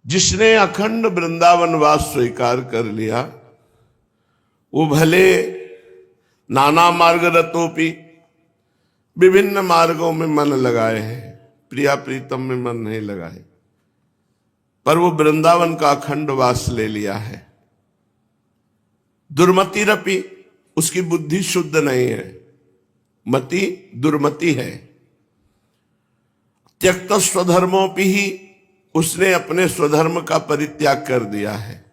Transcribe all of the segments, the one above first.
जिसने अखंड वृंदावन वास स्वीकार कर लिया वो भले नाना मार्ग रतोपि विभिन्न मार्गों में मन लगाए हैं, प्रिया प्रीतम में मन नहीं लगाए, पर वो वृंदावन का अखंड वास ले लिया है। दुर्मति रपि, उसकी बुद्धि शुद्ध नहीं है, मति दुर्मति है। त्यक्त स्वधर्मोपि ही, उसने अपने स्वधर्म का परित्याग कर दिया है।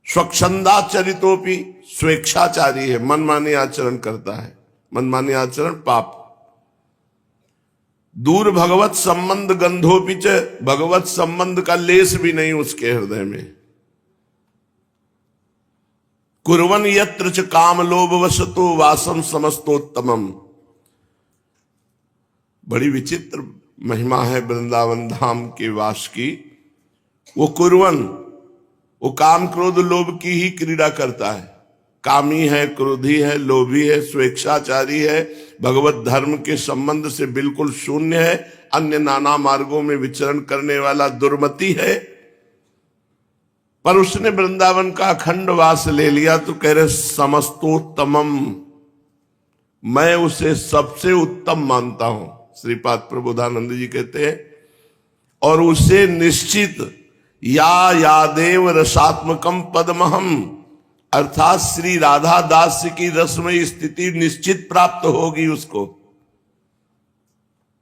स्वच्छंदाचरितोपि, स्वेच्छाचारी है, मनमानी आचरण करता है, मनमानी आचरण पाप। दूर भगवत संबंध गंधोपि च, भगवत संबंध का लेस भी नहीं उसके हृदय में। कुर्वन् यत्र च काम लोभ वसतो वासम समस्तोत्तमम। बड़ी विचित्र महिमा है वृंदावन धाम के वास की। वो कुर्वन, वो काम क्रोध लोभ की ही क्रीड़ा करता है, कामी है, क्रोधी है, लोभी है, स्वेच्छाचारी है, भगवत धर्म के संबंध से बिल्कुल शून्य है, अन्य नाना मार्गों में विचरण करने वाला दुर्मति है। पर उसने वृंदावन का अखंड वास ले लिया तो कह रहे समस्तोत्तमम, मैं उसे सबसे उत्तम मानता हूं। श्रीपाद प्रबोधानंद जी कहते हैं, और उसे निश्चित यादेव रसात्मकम पद्महम, अर्थात श्री राधा दास की रसमयी स्थिति निश्चित प्राप्त होगी उसको।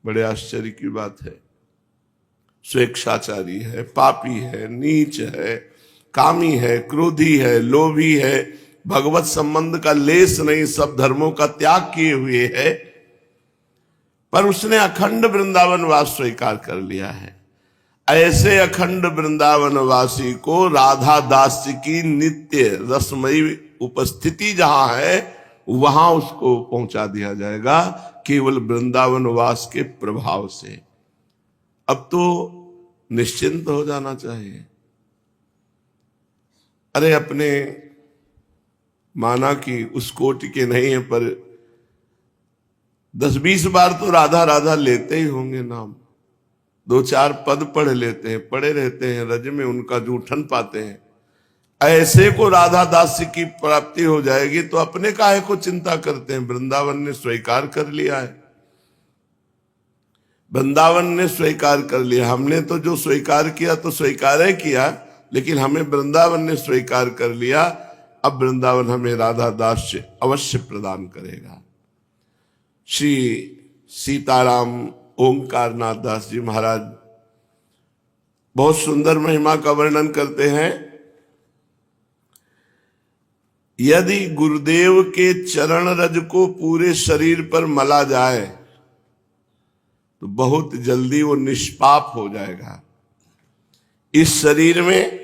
बड़े आश्चर्य की बात है। स्वेच्छाचारी है, पापी है, नीच है, कामी है, क्रोधी है, लोभी है, भगवत संबंध का लेस नहीं, सब धर्मों का त्याग किए हुए है, पर उसने अखंड वृंदावन वास स्वीकार कर लिया है। ऐसे अखंड वृंदावन वासी को राधा दास की नित्य रसमयी उपस्थिति जहां है वहां उसको पहुंचा दिया जाएगा, केवल वृंदावन वास के प्रभाव से। अब तो निश्चिंत हो जाना चाहिए। अरे अपने माना कि उस कोटि के नहीं है, पर 10-20 बार तो राधा राधा लेते ही होंगे नाम, 2-4 पद पढ़ लेते हैं, पढ़े रहते हैं, रज में उनका जूठन पाते हैं। ऐसे को राधा दास की प्राप्ति हो जाएगी तो अपने काहे को चिंता करते हैं। वृंदावन ने स्वीकार कर लिया है, वृंदावन ने स्वीकार कर लिया। हमने तो जो स्वीकार किया तो स्वीकार ही किया, लेकिन हमें वृंदावन ने स्वीकार कर लिया। अब वृंदावन हमें राधा दास से अवश्य प्रदान करेगा। श्री सीताराम ओंकारनाथ दास जी महाराज बहुत सुंदर महिमा का वर्णन करते हैं। यदि गुरुदेव के चरण रज को पूरे शरीर पर मला जाए तो बहुत जल्दी वो निष्पाप हो जाएगा। इस शरीर में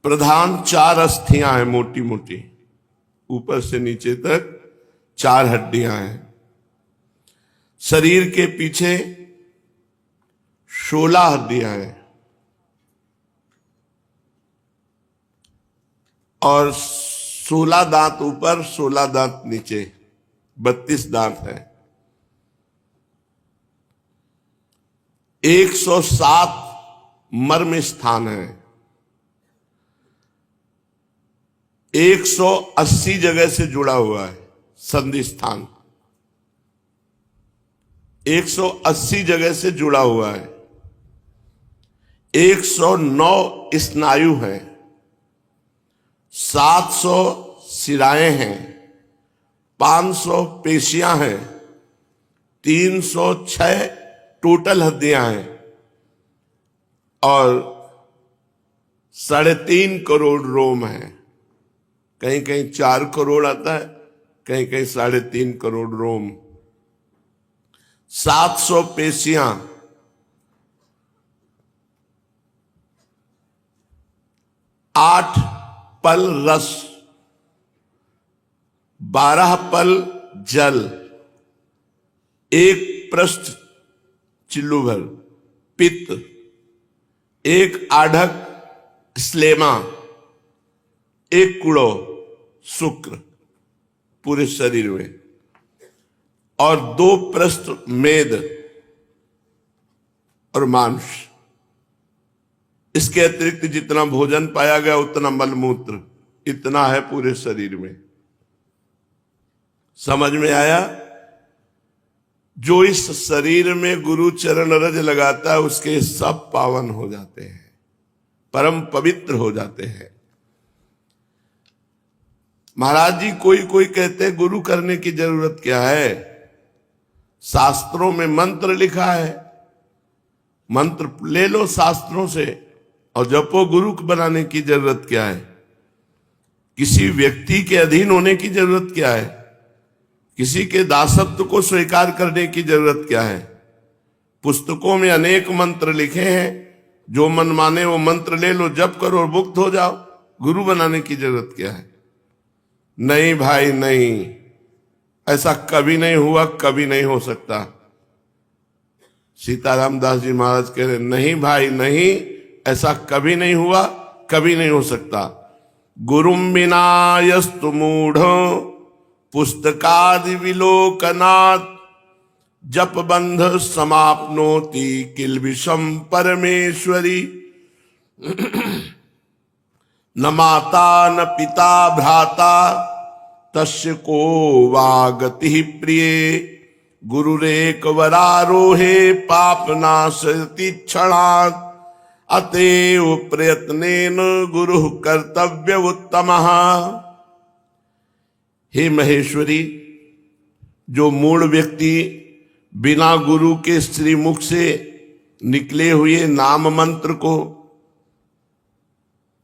प्रधान 4 अस्थियां हैं, मोटी मोटी, ऊपर से नीचे तक 4 हड्डियां हैं। शरीर के पीछे 16 हड्डियां हैं और 16 दांत ऊपर, 16 दांत नीचे, 32 दांत है। 107 मर्म स्थान है, 180 जगह से जुड़ा हुआ है संधि स्थान, 180 जगह से जुड़ा हुआ है। 109 स्नायु है, 700 शिराएं हैं, 500 पेशियां हैं, 306 टोटल हड्डियां हैं और 3.5 करोड़ रोम है। कहीं कहीं 4 करोड़ आता है, कहीं कहीं 3.5 करोड़ रोम। 700 पेशियां, 8 पल रस, 12 पल जल, 1 पृष्ठ चिल्लू भर पित्त, 1 आढ़क स्लेमा, 1 कुड़ो शुक्र पूरे शरीर में और 2 पृष्ठ मेद, और मांस। इसके अतिरिक्त जितना भोजन पाया गया उतना मलमूत्र, इतना है पूरे शरीर में। समझ में आया? जो इस शरीर में गुरु चरण रज लगाता है उसके सब पावन हो जाते हैं, परम पवित्र हो जाते हैं। महाराज जी कोई कोई कहते हैं गुरु करने की जरूरत क्या है, शास्त्रों में मंत्र लिखा है, मंत्र ले लो शास्त्रों से और जपो, गुरु बनाने की जरूरत क्या है? किसी व्यक्ति के अधीन होने की जरूरत क्या है? किसी के दासत्व को स्वीकार करने की जरूरत क्या है? पुस्तकों में अनेक मंत्र लिखे हैं, जो मन माने वो मंत्र ले लो, जप करो और मुक्त हो जाओ। गुरु बनाने की जरूरत क्या है? नहीं भाई नहीं, ऐसा कभी नहीं हुआ, कभी नहीं हो सकता। सीताराम दास जी महाराज कह रहे नहीं भाई नहीं, ऐसा कभी नहीं हुआ, कभी नहीं हो सकता। गुरुम विनायस्तु मूढ़ पुस्तकादि विलोकनात् जप बंध समाप्नोति किल विषम परमेश्वरी। न माता न पिता भ्राता तस्य को वा गति प्रिय गुरुरेक वरारोहे पाप नाशति क्षणात् अतएव प्रयत्नेन गुरु कर्तव्य उत्तमः। हे महेश्वरी, जो मूढ़ व्यक्ति बिना गुरु के श्रीमुख से निकले हुए नाम मंत्र को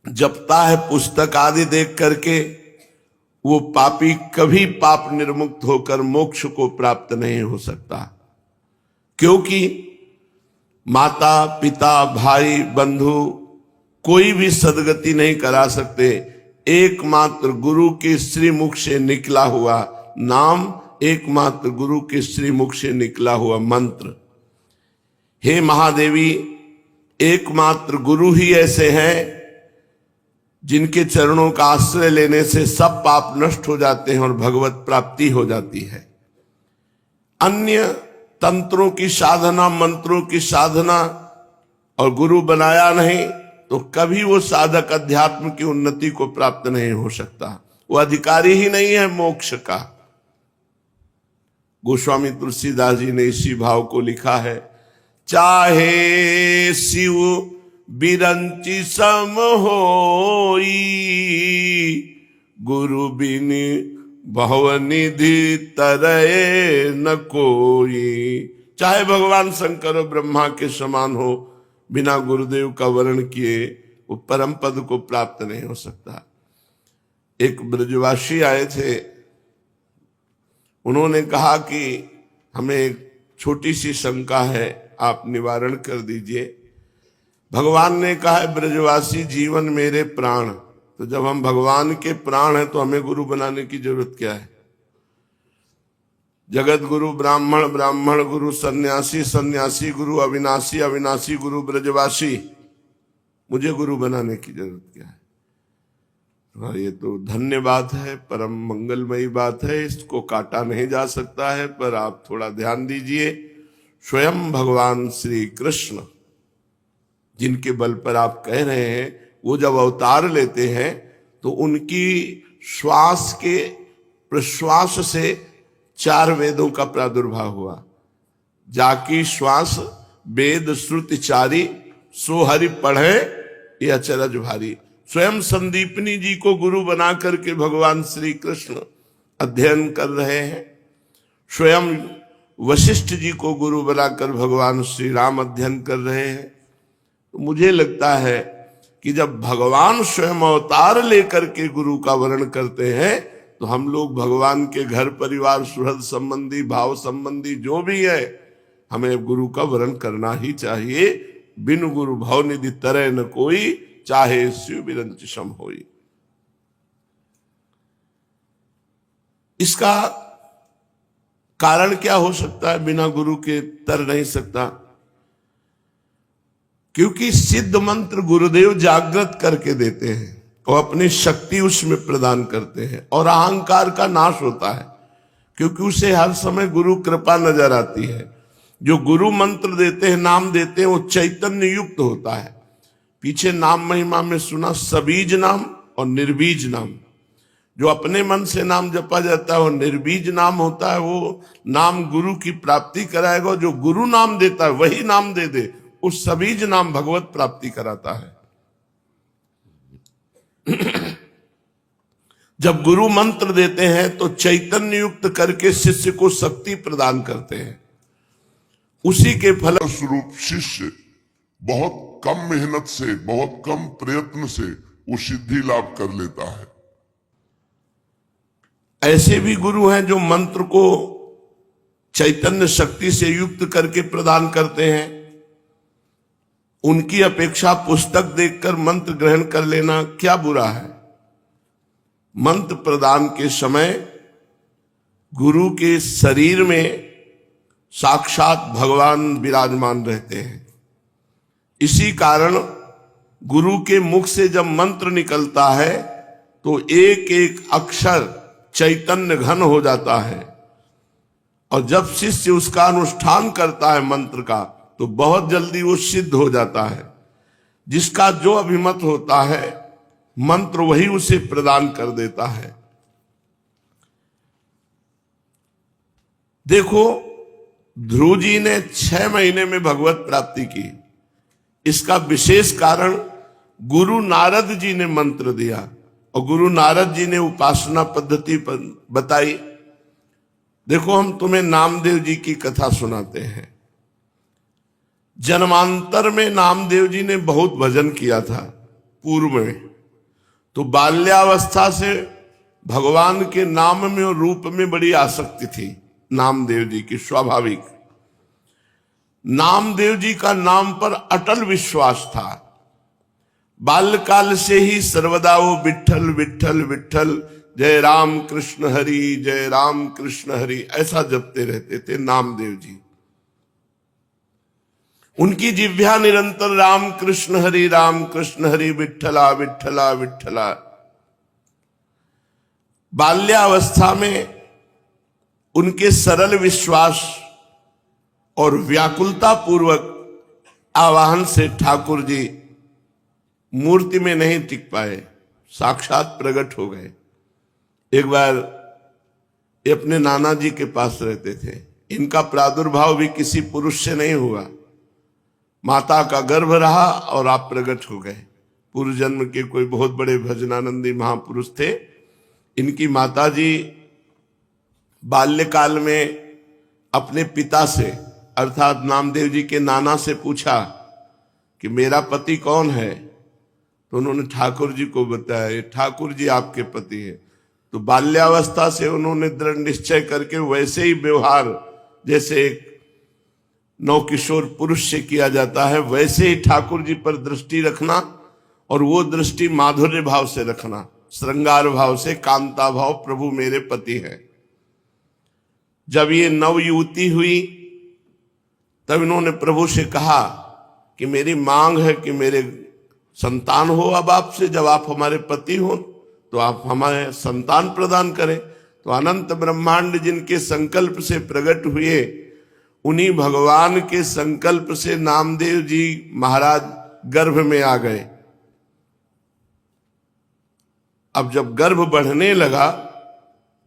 जपता है पुस्तक आदि देख करके, वो पापी कभी पाप निर्मुक्त होकर मोक्ष को प्राप्त नहीं हो सकता। क्योंकि माता पिता भाई बंधु कोई भी सदगति नहीं करा सकते, एकमात्र गुरु के श्रीमुख से निकला हुआ नाम, एकमात्र गुरु के श्रीमुख से निकला हुआ मंत्र। हे महादेवी, एकमात्र गुरु ही ऐसे हैं जिनके चरणों का आश्रय लेने से सब पाप नष्ट हो जाते हैं और भगवत प्राप्ति हो जाती है। अन्य तंत्रों की साधना, मंत्रों की साधना और गुरु बनाया नहीं तो कभी वो साधक अध्यात्म की उन्नति को प्राप्त नहीं हो सकता, वो अधिकारी ही नहीं है मोक्ष का। गोस्वामी तुलसीदास जी ने इसी भाव को लिखा है, चाहे शिव बिरंची सम होई गुरु बिन भवनिधि तरय न कोई। चाहे भगवान शंकर और ब्रह्मा के समान हो, बिना गुरुदेव का वर्ण किए वो परम पद को प्राप्त नहीं हो सकता। एक ब्रजवासी आए थे, उन्होंने कहा कि हमें एक छोटी सी शंका है, आप निवारण कर दीजिए। भगवान ने कहा है ब्रजवासी जीवन मेरे प्राण, तो जब हम भगवान के प्राण हैं तो हमें गुरु बनाने की जरूरत क्या है? जगत गुरु ब्राह्मण, ब्राह्मण गुरु सन्यासी, सन्यासी गुरु अविनाशी, अविनाशी गुरु ब्रजवासी, मुझे गुरु बनाने की जरूरत क्या है? हाँ, ये तो धन्य बात है, परम मंगलमयी बात है, इसको काटा नहीं जा सकता है। पर आप थोड़ा ध्यान दीजिए, स्वयं भगवान श्री कृष्ण जिनके बल पर आप कह रहे हैं, वो जब अवतार लेते हैं तो उनकी श्वास के प्रश्वास से 4 वेदों का प्रादुर्भाव हुआ। जाकी श्वास वेद श्रुति चारी, सो हरि पढ़े ये अचरज भारी। स्वयं संदीपनी जी को गुरु बना करके भगवान श्री कृष्ण अध्ययन कर रहे हैं, स्वयं वशिष्ठ जी को गुरु बनाकर भगवान श्री राम अध्ययन कर रहे हैं। तो मुझे लगता है कि जब भगवान स्वयं अवतार लेकर के गुरु का वर्ण करते हैं तो हम लोग भगवान के घर परिवार सुहृद संबंधी, भाव संबंधी जो भी है, हमें गुरु का वर्ण करना ही चाहिए। बिन गुरु भव निधि तरह न कोई, चाहे शिव बिरंच सम होई। इसका कारण क्या हो सकता है? बिना गुरु के तर नहीं सकता, क्योंकि सिद्ध मंत्र गुरुदेव जागृत करके देते हैं और अपनी शक्ति उसमें प्रदान करते हैं और अहंकार का नाश होता है, क्योंकि उसे हर समय गुरु कृपा नजर आती है। जो गुरु मंत्र देते हैं, नाम देते हैं, वो चैतन्य युक्त होता है। पीछे नाम महिमा में सुना सबीज नाम और निर्बीज नाम। जो अपने मन से नाम जपा जाता है वो निर्बीज नाम होता है, वो नाम गुरु की प्राप्ति कराएगा। जो गुरु नाम देता है वही नाम दे दे, उस सबीज नाम भगवत प्राप्ति कराता है। जब गुरु मंत्र देते हैं तो चैतन्य युक्त करके शिष्य को शक्ति प्रदान करते हैं। उसी के फल स्वरूप शिष्य बहुत कम मेहनत से, बहुत कम प्रयत्न से वो सिद्धि लाभ कर लेता है। ऐसे भी गुरु हैं जो मंत्र को चैतन्य शक्ति से युक्त करके प्रदान करते हैं। उनकी अपेक्षा पुस्तक देखकर मंत्र ग्रहण कर लेना क्या बुरा है। मंत्र प्रदान के समय गुरु के शरीर में साक्षात भगवान विराजमान रहते हैं। इसी कारण गुरु के मुख से जब मंत्र निकलता है तो एक एक अक्षर चैतन्य घन हो जाता है, और जब शिष्य उसका अनुष्ठान करता है मंत्र का तो बहुत जल्दी वो सिद्ध हो जाता है। जिसका जो अभिमत होता है मंत्र वही उसे प्रदान कर देता है। देखो, ध्रुव जी ने 6 महीने में भगवत प्राप्ति की। इसका विशेष कारण गुरु नारद जी ने मंत्र दिया और गुरु नारद जी ने उपासना पद्धति बताई। देखो, हम तुम्हें नामदेव जी की कथा सुनाते हैं। जन्मांतर में नामदेव जी ने बहुत भजन किया था पूर्व में, तो बाल्यावस्था से भगवान के नाम में और रूप में बड़ी आसक्ति थी नामदेव जी की, स्वाभाविक। नामदेव जी का नाम पर अटल विश्वास था। बाल्यकाल से ही सर्वदा वो विठ्ठल विठ्ठल विठ्ठल, जय राम कृष्ण हरि, जय राम कृष्ण हरि, ऐसा जपते रहते थे नामदेव जी। उनकी जिह्वा निरंतर राम कृष्ण हरि विठ्ठला विठ्ठला विठ्ठला। बाल्यावस्था में उनके सरल विश्वास और व्याकुलता पूर्वक आवाहन से ठाकुर जी मूर्ति में नहीं टिक पाए, साक्षात प्रकट हो गए। एक बार ये अपने नाना जी के पास रहते थे। इनका प्रादुर्भाव भी किसी पुरुष से नहीं हुआ, माता का गर्भ रहा और आप प्रकट हो गए। पूर्व जन्म के कोई बहुत बड़े भजनानंदी महापुरुष थे। इनकी माता जी बाल्यकाल में अपने पिता से अर्थात नामदेव जी के नाना से पूछा कि मेरा पति कौन है, तो उन्होंने ठाकुर जी को बताया, ठाकुर जी आपके पति है। तो बाल्यावस्था से उन्होंने दृढ़ निश्चय करके वैसे ही व्यवहार जैसे एक नवकिशोर पुरुष से किया जाता है, वैसे ही ठाकुर जी पर दृष्टि रखना, और वो दृष्टि माधुर्य भाव से रखना, श्रृंगार भाव से, कांता भाव, प्रभु मेरे पति हैं। जब ये नवयुवती हुई तब इन्होंने प्रभु से कहा कि मेरी मांग है कि मेरे संतान हो अब आपसे, जब आप हमारे पति हो तो आप हमारे संतान प्रदान करें। तो अनंत ब्रह्मांड जिनके संकल्प से प्रकट हुए, उन्हीं भगवान के संकल्प से नामदेव जी महाराज गर्भ में आ गए। अब जब गर्भ बढ़ने लगा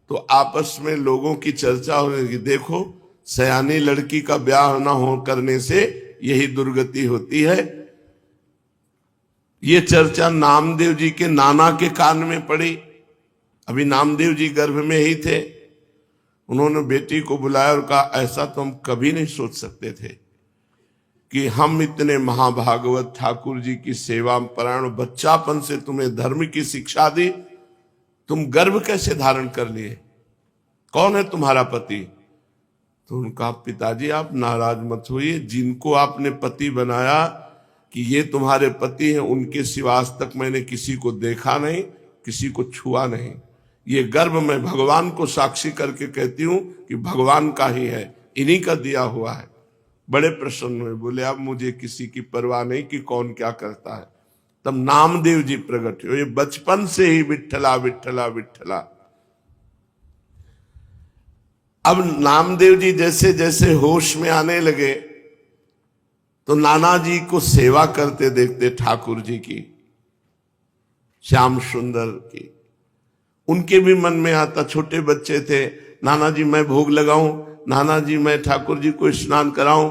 तो आपस में लोगों की चर्चा होने लगी, देखो सयानी लड़की का ब्याह न हो करने से यही दुर्गति होती है। ये चर्चा नामदेव जी के नाना के कान में पड़ी। अभी नामदेव जी गर्भ में ही थे। उन्होंने बेटी को बुलाया और कहा, ऐसा तो हम कभी नहीं सोच सकते थे कि हम इतने महाभागवत ठाकुर जी की सेवा परायण, बच्चापन से तुम्हें धर्म की शिक्षा दी, तुम गर्भ कैसे धारण कर लिए, कौन है तुम्हारा पति? तो उनका, पिताजी आप नाराज मत होइए, जिनको आपने पति बनाया कि ये तुम्हारे पति हैं, उनके सिवा आज तक मैंने किसी को देखा नहीं, किसी को छुआ नहीं। ये गर्भ मैं भगवान को साक्षी करके कहती हूं कि भगवान का ही है, इन्हीं का दिया हुआ है। बड़े प्रसन्न हुए, बोले अब मुझे किसी की परवाह नहीं कि कौन क्या करता है। तब नामदेव जी प्रकट हुए, बचपन से ही विठ्ठला विठ्ठला विठ्ठला। अब नामदेव जी जैसे जैसे होश में आने लगे तो नाना जी को सेवा करते देखते ठाकुर जी की, श्याम सुंदर की। उनके भी मन में आता, छोटे बच्चे थे, नाना जी मैं भोग लगाऊं, नाना जी मैं ठाकुर जी को स्नान कराऊं।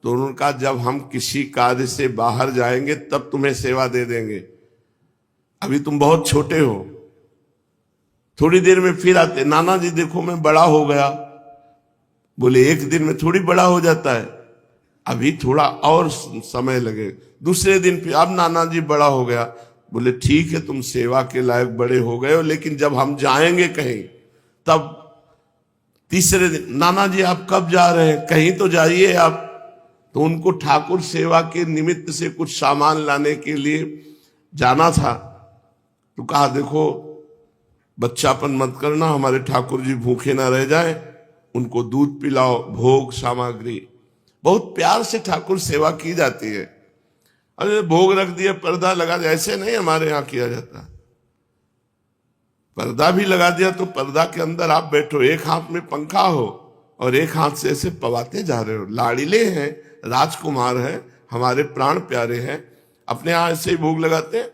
तो उन्होंने कहा जब हम किसी कार्य से बाहर जाएंगे तब तुम्हें सेवा दे देंगे, अभी तुम बहुत छोटे हो। थोड़ी देर में फिर आते, नाना जी देखो मैं बड़ा हो गया। बोले एक दिन में थोड़ी बड़ा हो जाता है, अभी थोड़ा और समय लगे। दूसरे दिन फिर अब नाना जी बड़ा हो गया। बोले ठीक है तुम सेवा के लायक बड़े हो गए हो, लेकिन जब हम जाएंगे कहीं तब। तीसरे दिन नाना जी आप कब जा रहे हैं, कहीं तो जाइए आप। तो उनको ठाकुर सेवा के निमित्त से कुछ सामान लाने के लिए जाना था। तो कहा देखो बच्चापन मत करना, हमारे ठाकुर जी भूखे ना रह जाए, उनको दूध पिलाओ, भोग सामग्री। बहुत प्यार से ठाकुर सेवा की जाती है। अरे भोग रख दिया, पर्दा लगा दिया, ऐसे नहीं हमारे यहाँ किया जाता। पर्दा भी लगा दिया तो पर्दा के अंदर आप बैठो, एक हाथ में पंखा हो और एक हाथ से ऐसे पवाते जा रहे हो। लाड़िले हैं, राजकुमार हैं, हमारे प्राण प्यारे हैं, अपने यहाँ ऐसे ही भोग लगाते हैं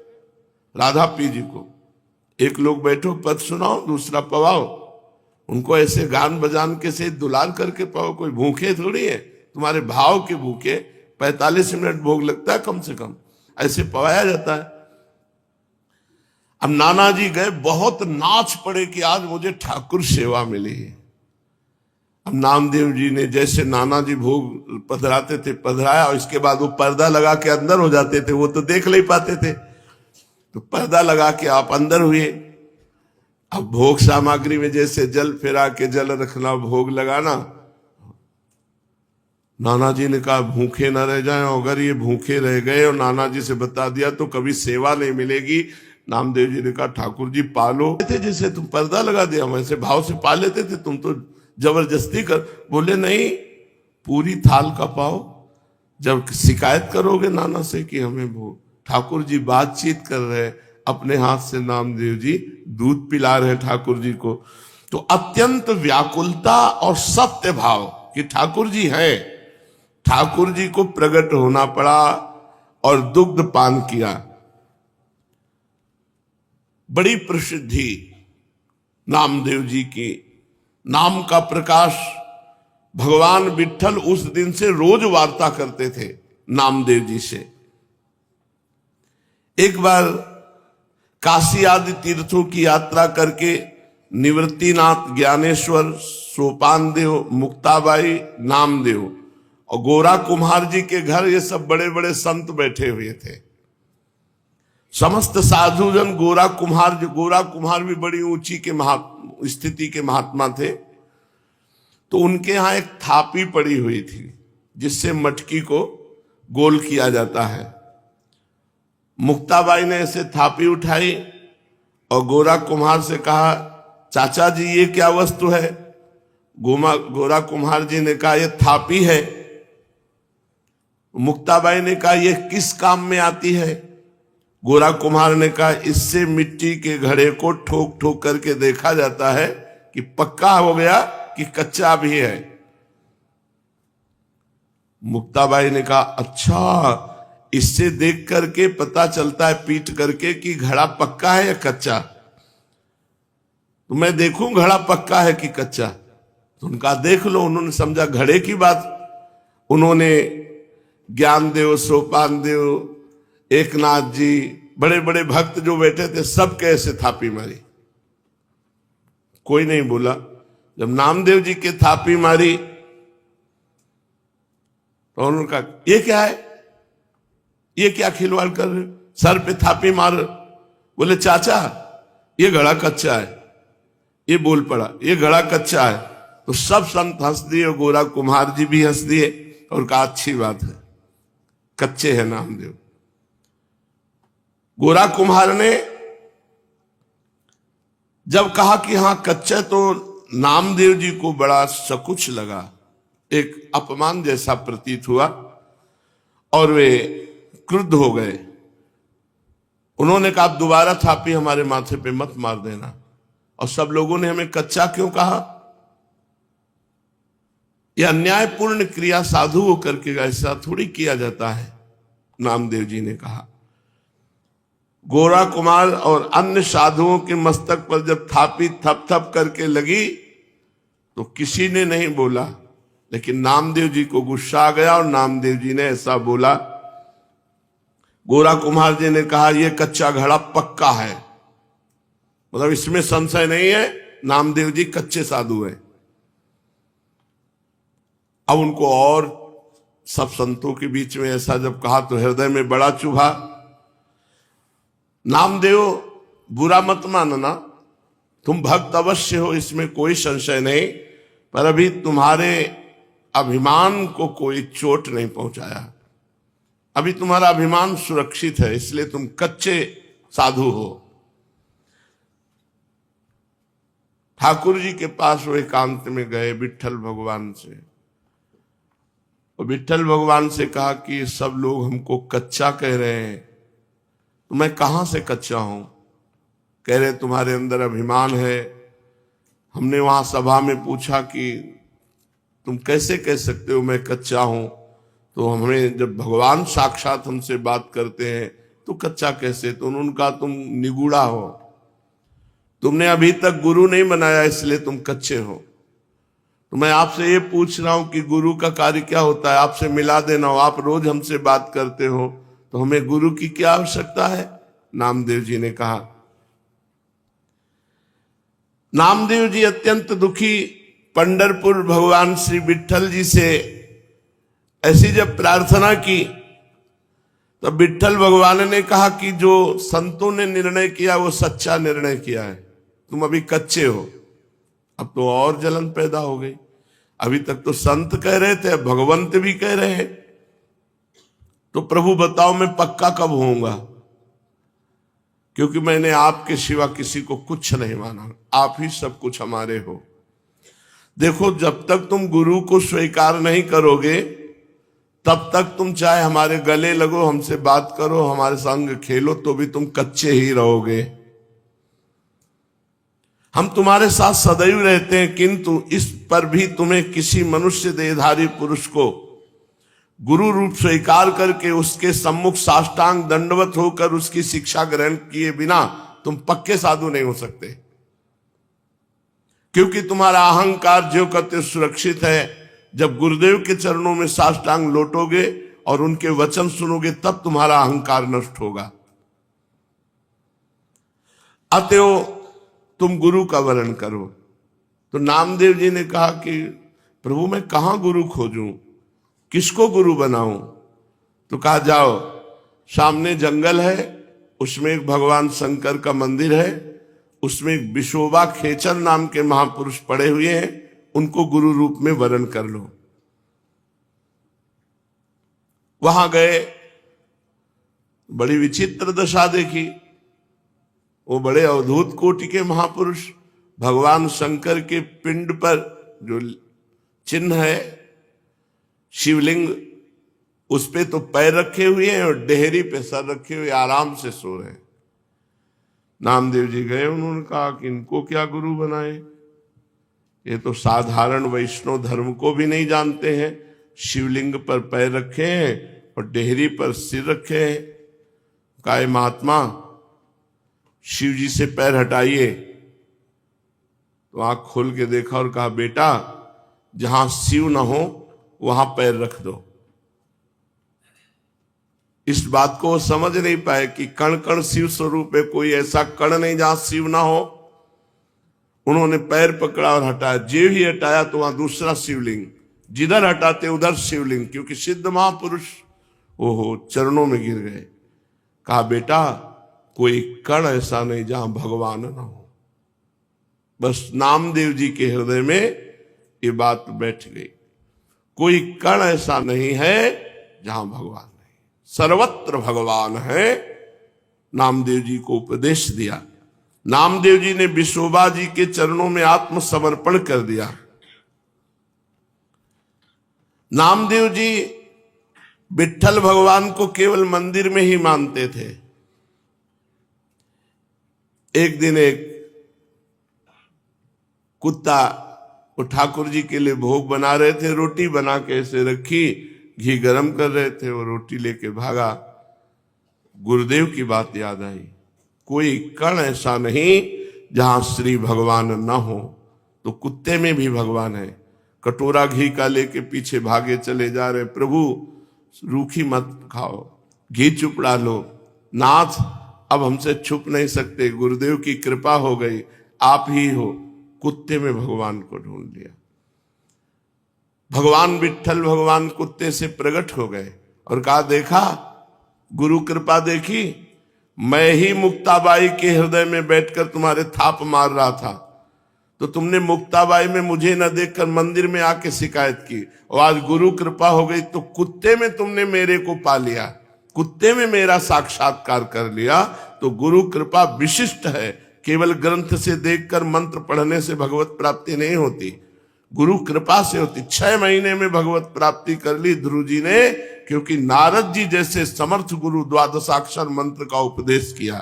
राधा पी जी को। एक लोग बैठो पद सुनाओ, दूसरा पवाओ, उनको ऐसे गान बजान के से दुलार करके पाओ। कोई भूखे थोड़ी है, तुम्हारे भाव के भूखे। 45 मिनट भोग लगता है कम से कम, ऐसे पवाया जाता है। अब नाना जी गए, बहुत नाच पड़े कि आज मुझे ठाकुर सेवा मिली है। अब नामदेव जी ने जैसे नाना जी भोग पधराते थे पधराया, और इसके बाद वो पर्दा लगा के अंदर हो जाते थे, वो तो देख नहीं पाते थे। तो पर्दा लगा के आप अंदर हुए। अब भोग सामग्री में जैसे जल फेरा के जल रखना, भोग लगाना। नाना जी ने कहा भूखे न रह जाएं, अगर ये भूखे रह गए और नाना जी से बता दिया तो कभी सेवा नहीं मिलेगी। नामदेव जी ने कहा ठाकुर जी पालो थे, जैसे तुम पर्दा लगा दिया वैसे भाव से पा लेते थे, तुम तो जबरदस्ती कर। बोले नहीं, पूरी थाल का पाओ। जब शिकायत करोगे नाना से कि हमें भोग, ठाकुर जी बातचीत कर रहे हैं, अपने हाथ से नामदेव जी दूध पिला रहे ठाकुर जी को। तो अत्यंत व्याकुलता और सत्य भाव कि ठाकुर जी हैं, ठाकुर जी को प्रकट होना पड़ा और दुग्ध पान किया। बड़ी प्रसिद्धि नामदेव जी की, नाम का प्रकाश। भगवान विठ्ठल उस दिन से रोज वार्ता करते थे नामदेव जी से। एक बार काशी आदि तीर्थों की यात्रा करके निवृत्तिनाथ, ज्ञानेश्वर, सोपान देव, मुक्ताबाई, नामदेव और गोरा कुम्हार जी के घर ये सब बड़े बड़े संत बैठे हुए थे। समस्त साधुजन गोरा कुम्हार भी बड़ी ऊंची के स्थिति के महात्मा थे। तो उनके यहां एक थापी पड़ी हुई थी जिससे मटकी को गोल किया जाता है। मुक्ताबाई ने ऐसे थापी उठाई और गोरा कुम्हार से कहा चाचा जी ये क्या वस्तु है। गोरा कुम्हार जी ने कहा ये थापी है। मुक्ताबाई ने कहा ये किस काम में आती है। गोरा कुम्हार ने कहा इससे मिट्टी के घड़े को ठोक ठोक करके देखा जाता है कि पक्का हो गया कि कच्चा भी है। मुक्ताबाई ने कहा अच्छा, इससे देख करके पता चलता है पीट करके कि घड़ा पक्का है या कच्चा। तो मैं देखूं घड़ा पक्का है कि कच्चा। तो उनका देख लो। उन्होंने समझा घड़े की बात। उन्होंने ज्ञानदेव, सोपान देव, एकनाथ जी, बड़े बड़े भक्त जो बैठे थे सब कैसे थापी मारी। कोई नहीं बोला। जब नामदेव जी के थापी मारी तो उन्होंने कहा ये क्या है, ये क्या खिलवाड़ कर रहे, सर पे थापी मार। बोले चाचा ये घड़ा कच्चा है। ये बोल पड़ा ये घड़ा कच्चा है। तो सब संत हंस दिए और गोरा कुम्हार जी भी हंस दिए और कहा अच्छी बात है, कच्चे हैं नामदेव। गोरा कुम्हार ने जब कहा कि हां कच्चा, तो नामदेव जी को बड़ा सकुच लगा, एक अपमान जैसा प्रतीत हुआ और वे क्रुद्ध हो गए। उन्होंने कहा दोबारा थापी हमारे माथे पे मत मार देना। और सब लोगों ने हमें कच्चा क्यों कहा। यह अन्यायपूर्ण क्रिया साधु होकर के ऐसा थोड़ी किया जाता है। नामदेव जी ने कहा, गोरा कुमार और अन्य साधुओं के मस्तक पर जब थापी थप थप करके लगी तो किसी ने नहीं बोला, लेकिन नामदेव जी को गुस्सा आ गया और नामदेव जी ने ऐसा बोला। गोरा कुमार जी ने कहा, यह कच्चा घड़ा पक्का है, मतलब इसमें संशय नहीं है, नामदेव जी कच्चे साधु हैं। अब उनको और सब संतों के बीच में ऐसा जब कहा तो हृदय में बड़ा चुभा। नामदेव, बुरा मत मानना, तुम भक्त अवश्य हो, इसमें कोई संशय नहीं, पर अभी तुम्हारे अभिमान को कोई चोट नहीं पहुंचाया, अभी तुम्हारा अभिमान सुरक्षित है, इसलिए तुम कच्चे साधु हो। ठाकुर जी के पास वो एकांत में गए विट्ठल भगवान से, और विट्ठल भगवान से कहा कि सब लोग हमको कच्चा कह रहे हैं, तो मैं कहां से कच्चा हूं? कह रहे तुम्हारे अंदर अभिमान है। हमने वहां सभा में पूछा कि तुम कैसे कह सकते हो मैं कच्चा हूं? तो हमें जब भगवान साक्षात हमसे बात करते हैं तो कच्चा कैसे? तो उन्होंने कहा तुम निगूढ़ा हो, तुमने अभी तक गुरु नहीं बनाया, इसलिए तुम कच्चे हो। तो मैं आपसे ये पूछ रहा हूं कि गुरु का कार्य क्या होता है? आपसे मिला देना हो, आप रोज हमसे बात करते हो, तो हमें गुरु की क्या आवश्यकता है? नामदेव जी ने कहा। नामदेव जी अत्यंत दुखी पंढरपुर भगवान श्री विट्ठल जी से ऐसी जब प्रार्थना की, तब विट्ठल भगवान ने कहा कि जो संतों ने निर्णय किया वो सच्चा निर्णय किया है, तुम अभी कच्चे हो। अब तो और जलन पैदा हो गई, अभी तक तो संत कह रहे थे, अब भगवंत भी कह रहे हैं, तो प्रभु बताओ मैं पक्का कब होऊंगा? क्योंकि मैंने आपके सिवा किसी को कुछ नहीं माना, आप ही सब कुछ हमारे हो। देखो, जब तक तुम गुरु को स्वीकार नहीं करोगे तब तक तुम चाहे हमारे गले लगो, हमसे बात करो, हमारे संग खेलो, तो भी तुम कच्चे ही रहोगे। हम तुम्हारे साथ सदैव रहते हैं, किंतु इस पर भी तुम्हें किसी मनुष्य देहधारी पुरुष को गुरु रूप स्वीकार करके उसके सम्मुख साष्टांग दंडवत होकर उसकी शिक्षा ग्रहण किए बिना तुम पक्के साधु नहीं हो सकते। क्योंकि तुम्हारा अहंकार ज्यों कहते सुरक्षित है, जब गुरुदेव के चरणों में साष्टांग लौटोगे और उनके वचन सुनोगे तब तुम्हारा अहंकार नष्ट होगा। अतएव तुम गुरु का वर्ण करो। तो नामदेव जी ने कहा कि प्रभु मैं कहां गुरु खोजूं, किसको गुरु बनाऊं? तो कहा जाओ, सामने जंगल है, उसमें एक भगवान शंकर का मंदिर है, उसमें एक विशोबा खेचर नाम के महापुरुष पड़े हुए हैं, उनको गुरु रूप में वरण कर लो। वहां गए, बड़ी विचित्र दशा देखी। वो बड़े अवधूत कोटि के महापुरुष भगवान शंकर के पिंड पर जो चिन्ह है शिवलिंग, उस पे तो पैर रखे हुए हैं और डेहरी पे सर रखे हुए आराम से सो रहे हैं। नामदेव जी गए, उन्होंने कहा कि इनको क्या गुरु बनाए, ये तो साधारण वैष्णव धर्म को भी नहीं जानते हैं, शिवलिंग पर पैर रखे हैं और डेहरी पर सिर रखे हैं। कहा महात्मा शिव जी से पैर हटाइए। तो आंख खोल के देखा और कहा बेटा जहां शिव न हो वहां पैर रख दो। इस बात को वो समझ नहीं पाए कि कण कण शिव स्वरूप है, कोई ऐसा कण नहीं जहां शिव ना हो। उन्होंने पैर पकड़ा और हटाया, जे ही हटाया तो वहां दूसरा शिवलिंग, जिधर हटाते उधर शिवलिंग, क्योंकि सिद्ध महापुरुष ओहो चरणों में गिर गए। कहा बेटा कोई कण ऐसा नहीं जहां भगवान ना हो। बस नामदेव जी के हृदय में ये बात बैठ गई, कोई कण ऐसा नहीं है जहां भगवान नहीं, सर्वत्र भगवान है। नामदेव जी को उपदेश दिया। नामदेव जी ने विशोबा जी के चरणों में आत्मसमर्पण कर दिया। नामदेव जी विट्ठल भगवान को केवल मंदिर में ही मानते थे। एक दिन एक कुत्ता वो ठाकुर जी के लिए भोग बना रहे थे, रोटी बना के ऐसे रखी, घी गरम कर रहे थे, वो रोटी लेके भागा। गुरुदेव की बात याद आई, कोई कण ऐसा नहीं जहां श्री भगवान न हो। तो कुत्ते में भी भगवान है। कटोरा घी का लेके पीछे भागे चले जा रहे, प्रभु रूखी मत खाओ, घी चुपड़ा लो। नाथ अब हमसे छुप नहीं सकते, गुरुदेव की कृपा हो गई, आप ही हो। कुत्ते में भगवान को ढूंढ लिया। भगवान विट्ठल भगवान कुत्ते से प्रकट हो गए और कहा, देखा गुरु कृपा देखी, मैं ही मुक्ताबाई के हृदय में बैठकर तुम्हारे थाप मार रहा था, तो तुमने मुक्ताबाई में मुझे न देखकर मंदिर में आके शिकायत की, और आज गुरु कृपा हो गई तो कुत्ते में तुमने मेरे को पा लिया, कुत्ते में मेरा साक्षात्कार कर लिया। तो गुरु कृपा विशिष्ट है, केवल ग्रंथ से देखकर मंत्र पढ़ने से भगवत प्राप्ति नहीं होती, गुरु कृपा से होती। 6 महीने में भगवत प्राप्ति कर ली ध्रुव जी ने, क्योंकि नारद जी जैसे समर्थ गुरु द्वादशाक्षर मंत्र का उपदेश किया।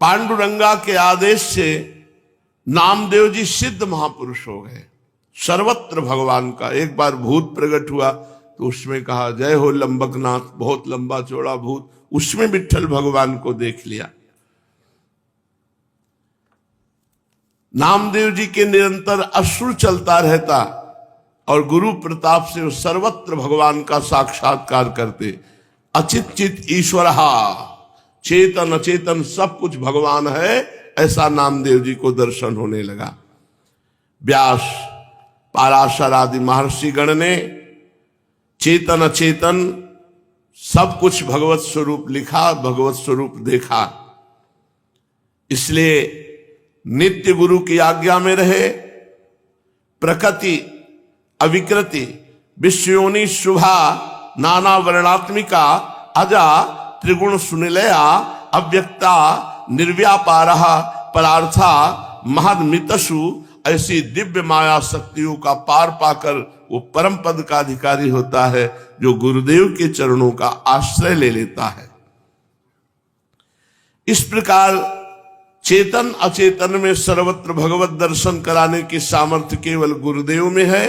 पांडुरंगा के आदेश से नामदेव जी सिद्ध महापुरुष हो गए, सर्वत्र भगवान का। एक बार भूत प्रकट हुआ तो उसमें कहा, जय हो लंबकनाथ, बहुत लंबा चौड़ा भूत, उसमें विट्ठल भगवान को देख लिया। नामदेव जी के निरंतर अश्रु चलता रहता और गुरु प्रताप से सर्वत्र भगवान का साक्षात्कार करते। अचित चित ईश्वर, चेतन अचेतन सब कुछ भगवान है, ऐसा नामदेव जी को दर्शन होने लगा। व्यास, पाराशर आदि महर्षि गण ने चेतन अचेतन सब कुछ भगवत स्वरूप लिखा, भगवत स्वरूप देखा। इसलिए नित्य गुरु की आज्ञा में रहे, प्रकृति अविकृति विश्वयोनि शुभा नाना वर्णात्मिका अजा त्रिगुण सुनिलया अव्यक्ता निर्व्यापारः परार्था महदमितसु, ऐसी दिव्य माया शक्तियों का पार पाकर वो परम पद का अधिकारी होता है जो गुरुदेव के चरणों का आश्रय ले लेता है। इस प्रकार चेतन अचेतन में सर्वत्र भगवत दर्शन कराने की सामर्थ्य केवल गुरुदेव में है।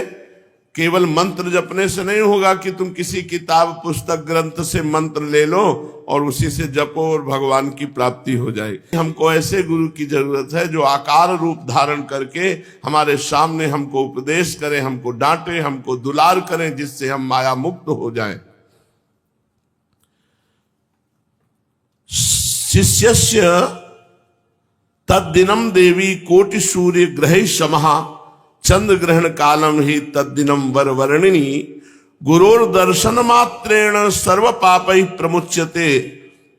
केवल मंत्र जपने से नहीं होगा कि तुम किसी किताब पुस्तक ग्रंथ से मंत्र ले लो और उसी से जपो और भगवान की प्राप्ति हो जाएगी। हमको ऐसे गुरु की जरूरत है जो आकार रूप धारण करके हमारे सामने हमको उपदेश करें, हमको डांटे, हमको दुलार करें, जिससे हम माया मुक्त हो जाएं। शिष्यस्य तद्दिनम देवी कोटि सूर्य ग्रह समहा चंद्र ग्रहण कालम ही तद्दिनम वरवर्णिनी गुरोर दर्शन मात्रेण सर्व पापै प्रमुच्यते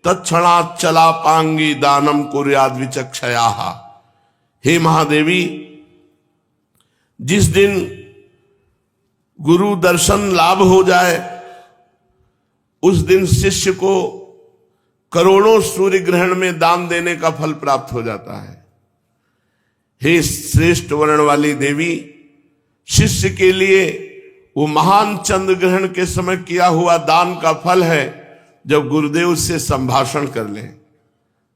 तत्क्षणात् चलापांगी दानम कुर्याद विचक्षयाः। हे महादेवी, जिस दिन गुरु दर्शन लाभ हो जाए उस दिन शिष्य को करोड़ों सूर्य ग्रहण में दान देने का फल प्राप्त हो जाता है। हे श्रेष्ठ वर्ण वाली देवी, शिष्य के लिए वो महान चंद्र ग्रहण के समय किया हुआ दान का फल है जब गुरुदेव से संभाषण कर ले।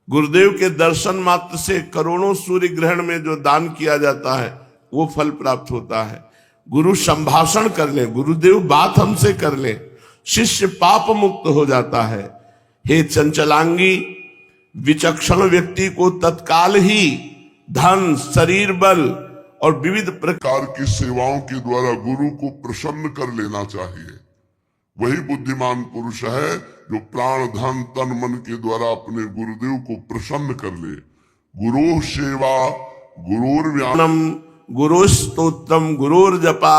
गुरुदेव के दर्शन मात्र से करोड़ों सूर्य ग्रहण में जो दान किया जाता है वो फल प्राप्त होता है। गुरु संभाषण कर ले, गुरुदेव बात हमसे कर ले, शिष्य पाप मुक्त हो जाता है। हे चंचलांगी, विचक्षण व्यक्ति को तत्काल ही धन, शरीर बल और विविध प्रकार की सेवाओं के द्वारा गुरु को प्रसन्न कर लेना चाहिए। वही बुद्धिमान पुरुष है जो प्राण धन तन मन के द्वारा अपने गुरुदेव को प्रसन्न कर ले। गुरु सेवा, गुरुर व्यानम, गुरु स्तोत्रम, गुरुर जपा,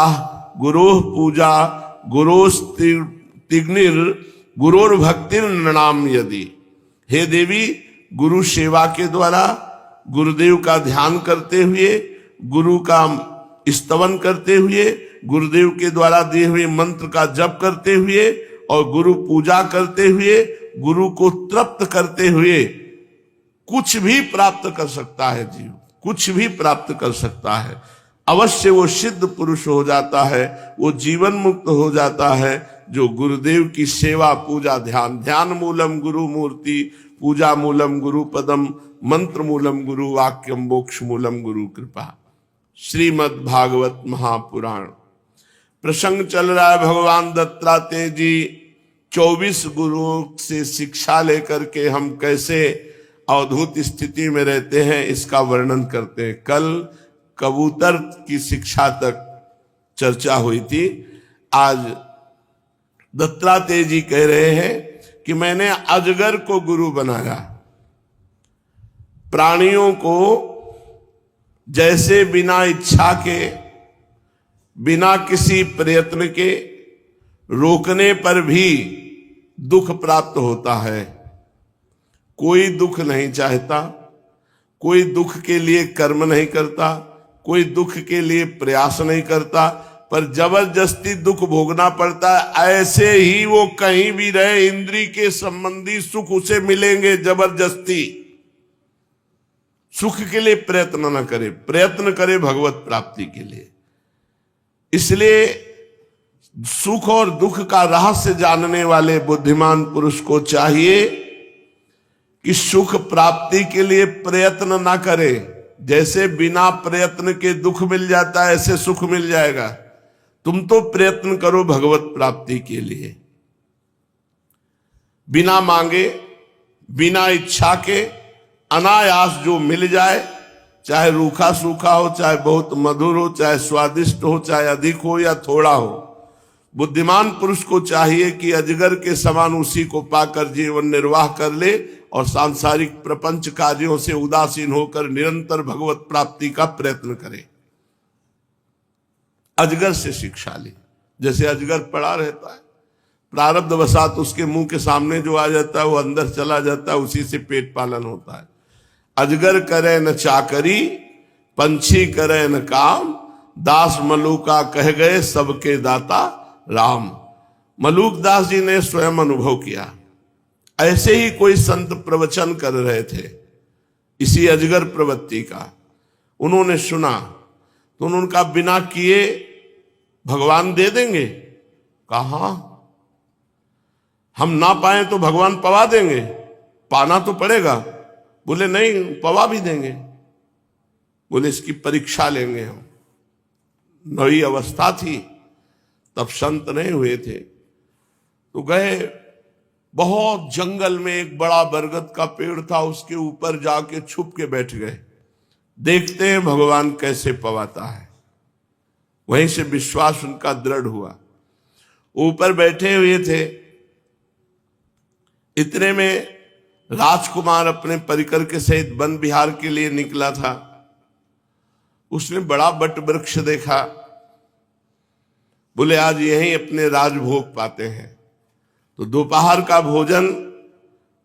गुरु पूजा, गुरु तिग्निर, गुरुर भक्तिर नाम यदि। हे देवी, गुरु सेवा के द्वारा गुरुदेव का ध्यान करते हुए, गुरु का स्तवन करते हुए, गुरुदेव के द्वारा दिए हुए मंत्र का जप करते हुए और गुरु पूजा करते हुए, गुरु को तृप्त करते हुए कुछ भी प्राप्त कर सकता है जीव, कुछ भी प्राप्त कर सकता है। अवश्य वो सिद्ध पुरुष हो जाता है, वो जीवन मुक्त हो जाता है जो गुरुदेव की सेवा पूजा ध्यान। ध्यान मूलम गुरु मूर्ति पूजा मूलम गुरु पदम, मंत्र मूलम गुरु वाक्यम, मोक्ष मूलम गुरु कृपा। श्रीमद् भागवत महापुराण प्रसंग चल रहा है। भगवान दत्तात्रेय जी 24 गुरुओं से शिक्षा लेकर के हम कैसे अवधूत स्थिति में रहते हैं इसका वर्णन करते हैं। कल कबूतर की शिक्षा तक चर्चा हुई थी। आज दत्तात्रेय जी कह रहे हैं कि मैंने अजगर को गुरु बनाया। प्राणियों को जैसे बिना इच्छा के, बिना किसी प्रयत्न के रोकने पर भी दुख प्राप्त होता है। कोई दुख नहीं चाहता, कोई दुख के लिए कर्म नहीं करता, कोई दुख के लिए प्रयास नहीं करता, पर जबरदस्ती दुख भोगना पड़ता है। ऐसे ही वो कहीं भी रहे, इंद्री के संबंधी सुख उसे मिलेंगे जबरदस्ती। सुख के लिए प्रयत्न न करे, प्रयत्न करे भगवत प्राप्ति के लिए। इसलिए सुख और दुख का रहस्य जानने वाले बुद्धिमान पुरुष को चाहिए कि सुख प्राप्ति के लिए प्रयत्न ना करे। जैसे बिना प्रयत्न के दुख मिल जाता है, ऐसे सुख मिल जाएगा। तुम तो प्रयत्न करो भगवत प्राप्ति के लिए। बिना मांगे, बिना इच्छा के अनायास जो मिल जाए, चाहे रूखा सूखा हो, चाहे बहुत मधुर हो, चाहे स्वादिष्ट हो, चाहे अधिक हो या थोड़ा हो, बुद्धिमान पुरुष को चाहिए कि अजगर के समान उसी को पाकर जीवन निर्वाह कर ले और सांसारिक प्रपंच कार्यों से उदासीन होकर निरंतर भगवत प्राप्ति का प्रयत्न करे। अजगर से शिक्षा ले। जैसे अजगर पड़ा रहता है, प्रारब्ध वसात उसके मुंह के सामने जो आ जाता है वो अंदर चला जाता है, उसी से पेट पालन होता है। अजगर करे न चाकरी, पंछी करे न काम, दास मलूका कह गए सबके दाता राम। मलूक दास जी ने स्वयं अनुभव किया। ऐसे ही कोई संत प्रवचन कर रहे थे इसी अजगर प्रवृत्ति का। उन्होंने सुना तो उन्होंने कहा बिना किए भगवान दे देंगे। कहा हम ना पाए तो भगवान पवा देंगे, पाना तो पड़ेगा। बोले नहीं, पवा भी देंगे। बोले इसकी परीक्षा लेंगे हम। नई अवस्था थी, तब संत नहीं हुए थे, तो गए। बहुत जंगल में एक बड़ा बरगद का पेड़ था, उसके ऊपर जाके छुप के बैठ गए। देखते हैं भगवान कैसे पवाता है। वहीं से विश्वास उनका दृढ़ हुआ। ऊपर बैठे हुए थे, इतने में राजकुमार अपने परिकर के सहित वन विहार के लिए निकला था। उसने बड़ा बट वृक्ष देखा। बोले आज यहीं अपने राजभोग पाते हैं। तो दोपहर का भोजन,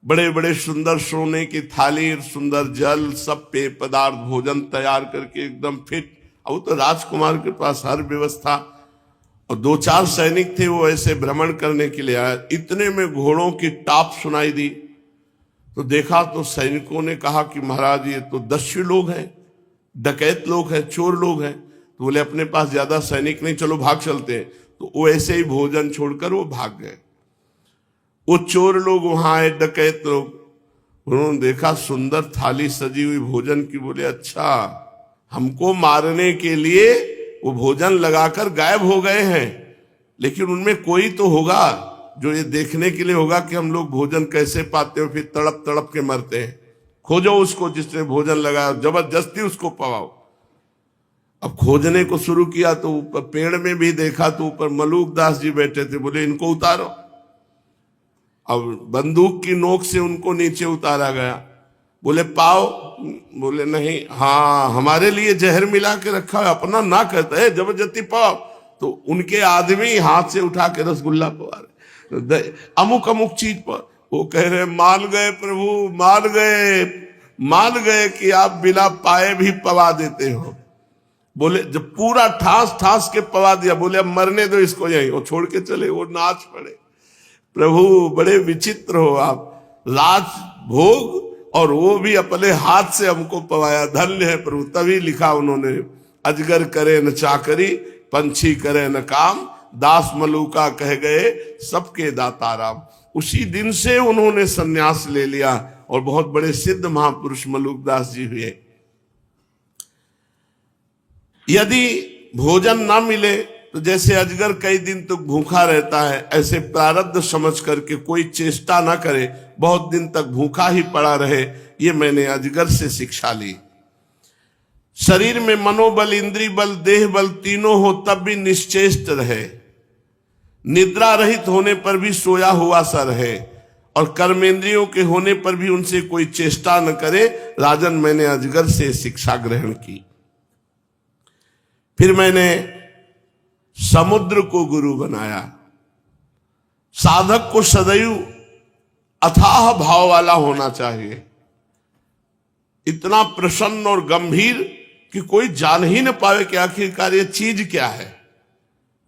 बड़े बड़े सुंदर सोने की थाली, सुंदर जल, सब पेय पदार्थ, भोजन तैयार करके एकदम फिट। अब तो राजकुमार के पास हर व्यवस्था, और 2-4 सैनिक थे, वो ऐसे भ्रमण करने के लिए आए। इतने में घोड़ों की टाप सुनाई दी। तो देखा तो सैनिकों ने कहा कि महाराज ये तो दस्यु लोग हैं, डकैत लोग हैं, चोर लोग हैं। तो बोले अपने पास ज्यादा सैनिक नहीं, चलो भाग चलते हैं। तो वो ऐसे ही भोजन छोड़कर वो भाग गए। वो चोर लोग वहां आए, डकैत लोग। उन्होंने देखा सुंदर थाली सजी हुई भोजन की। बोले अच्छा, हमको मारने के लिए वो भोजन लगाकर गायब हो गए हैं, लेकिन उनमें कोई तो होगा जो ये देखने के लिए होगा कि हम लोग भोजन कैसे पाते हो, फिर तड़प तड़प के मरते हैं। खोजो उसको जिसने भोजन लगाया, जबरदस्ती उसको पवाओ। अब खोजने को शुरू किया तो ऊपर पेड़ में भी देखा तो ऊपर मलूक दास जी बैठे थे। बोले इनको उतारो। अब बंदूक की नोक से उनको नीचे उतारा गया। बोले पाओ। बोले नहीं, हाँ हमारे लिए जहर मिला के रखा है, अपना ना कहता है, जबरदस्ती पाओ। तो उनके आदमी हाथ से उठा के रसगुल्ला पवा रहे, अमुक अमुक चीज पर। वो कह रहे मान गए प्रभु, मान गए कि आप बिना पाए भी पवा देते हो। बोले जब पूरा ठास ठास के पवा दिया, बोले अब मरने दो इसको यहीं। वो छोड़ के चले, वो नाच पड़े। प्रभु बड़े विचित्र हो आप, राज भोग और वो भी अपने हाथ से हमको पवाया, धन्य है प्रभु। तभी लिखा उन्होंने, अजगर करे न चाकरी, पंछी करे न काम, दास मलूका कह गए सबके दाता राम। उसी दिन से उन्होंने संन्यास ले लिया और बहुत बड़े सिद्ध महापुरुष मलुकदास जी हुए। यदि भोजन ना मिले तो जैसे अजगर कई दिन तक भूखा रहता है, ऐसे प्रारब्ध समझ करके कोई चेष्टा ना करे, बहुत दिन तक भूखा ही पड़ा रहे। ये मैंने अजगर से शिक्षा ली। शरीर में मनोबल, इंद्रिय बल, देह बल तीनों हो तब भी निश्चेष्ट रहे, निद्रा रहित होने पर भी सोया हुआ सा रहे, और कर्मेंद्रियों के होने पर भी उनसे कोई चेष्टा न करे। राजन, मैंने अजगर से शिक्षा ग्रहण की। फिर मैंने समुद्र को गुरु बनाया। साधक को सदैव अथाह भाव वाला होना चाहिए, इतना प्रसन्न और गंभीर कि कोई जान ही न पावे कि आखिरकार ये चीज क्या है।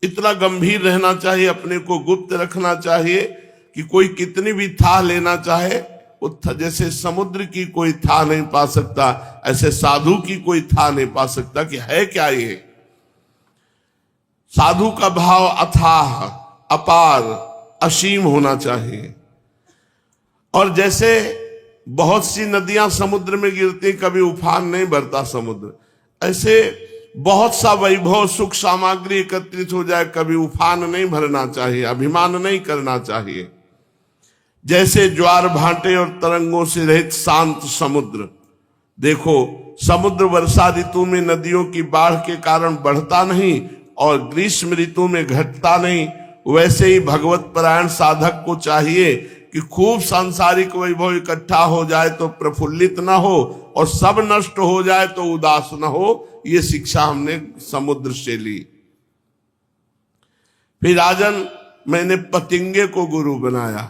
इतना गंभीर रहना चाहिए, अपने को गुप्त रखना चाहिए कि कोई कितनी भी थाह लेना चाहे वो जैसे समुद्र की कोई थाह नहीं पा सकता, ऐसे साधु की कोई थाह नहीं पा सकता कि है क्या ये। साधु का भाव अथाह, अपार, असीम होना चाहिए। और जैसे बहुत सी नदियां समुद्र में गिरती, कभी उफान नहीं भरता समुद्र, ऐसे बहुत सा वैभव, सुख सामग्री एकत्रित हो जाए, कभी उफान नहीं भरना चाहिए, अभिमान नहीं करना चाहिए। जैसे ज्वार भाटे और तरंगों से रहित शांत समुद्र। देखो, समुद्र वर्षा ऋतु में नदियों की बाढ़ के कारण बढ़ता नहीं और ग्रीष्म ऋतु में घटता नहीं, वैसे ही भगवत परायण साधक को चाहिए कि खूब सांसारिक वैभव इकट्ठा हो जाए तो प्रफुल्लित ना हो, और सब नष्ट हो जाए तो उदास ना हो। ये शिक्षा हमने समुद्र से ली। फिर राजन, मैंने पतिंगे को गुरु बनाया।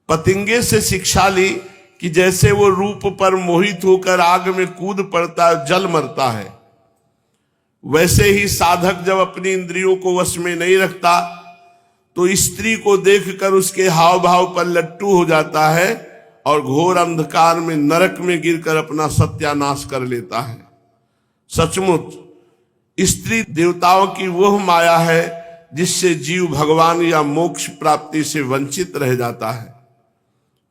पतिंगे से शिक्षा ली कि जैसे वो रूप पर मोहित होकर आग में कूद पड़ता है, जल मरता है, वैसे ही साधक जब अपनी इंद्रियों को वश में नहीं रखता तो स्त्री को देखकर उसके हाव भाव पर लट्टू हो जाता है और घोर अंधकार में, नरक में गिरकर अपना सत्यानाश कर लेता है। सचमुच स्त्री देवताओं की वह माया है जिससे जीव भगवान या मोक्ष प्राप्ति से वंचित रह जाता है।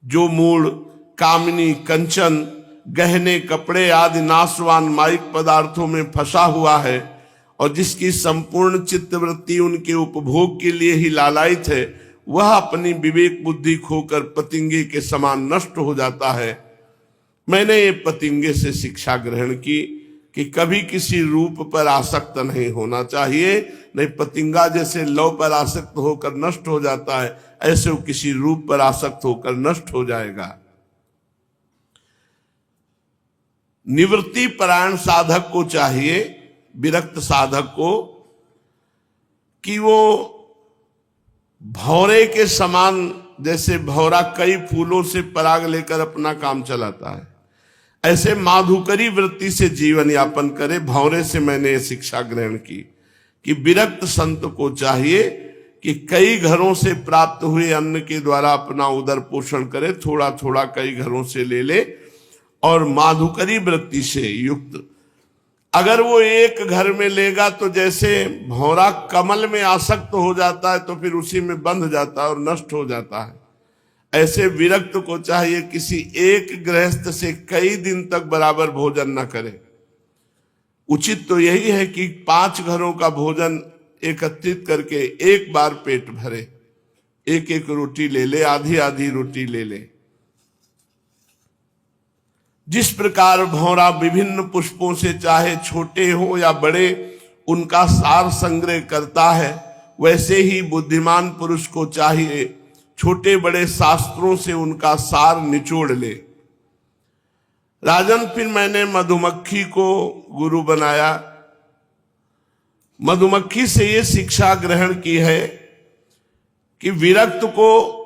जो मूल कामिनी, कंचन, गहने, कपड़े आदि नाशवान माइक पदार्थों में फंसा हुआ है और जिसकी संपूर्ण चित्तवृत्ति उनके उपभोग के लिए ही लालायित है, वह अपनी विवेक बुद्धि खोकर पतिंगे के समान नष्ट हो जाता है। मैंने ये पतिंगे से शिक्षा ग्रहण की कि कभी किसी रूप पर आसक्त नहीं होना चाहिए। नहीं, पतिंगा जैसे लौ पर आसक्त होकर नष्ट हो जाता है, ऐसे वो किसी रूप पर आसक्त होकर नष्ट हो जाएगा। निवृत्ति परायण साधक को चाहिए, विरक्त साधक को, कि वो भौरे के समान, जैसे भौरा कई फूलों से पराग लेकर अपना काम चलाता है, ऐसे माधुकरी वृत्ति से जीवन यापन करे। भौरे से मैंने ये शिक्षा ग्रहण की कि विरक्त संत को चाहिए कि कई घरों से प्राप्त हुए अन्न के द्वारा अपना उदर पोषण करे, थोड़ा थोड़ा कई घरों से ले ले, और माधुकरी वृत्ति से युक्त। अगर वो एक घर में लेगा तो जैसे भौरा कमल में आसक्त हो जाता है तो फिर उसी में बंध जाता है और नष्ट हो जाता है, ऐसे विरक्त को चाहिए किसी एक गृहस्थ से कई दिन तक बराबर भोजन न करे। उचित तो यही है कि 5 घरों का भोजन एकत्रित करके एक बार पेट भरे, एक एक रोटी ले ले, आधी आधी रोटी ले ले। जिस प्रकार भौरा विभिन्न पुष्पों से, चाहे छोटे हो या बड़े, उनका सार संग्रह करता है, वैसे ही बुद्धिमान पुरुष को चाहिए छोटे बड़े शास्त्रों से उनका सार निचोड़ ले। राजन, फिर मैंने मधुमक्खी को गुरु बनाया। मधुमक्खी से ये शिक्षा ग्रहण की है कि विरक्त को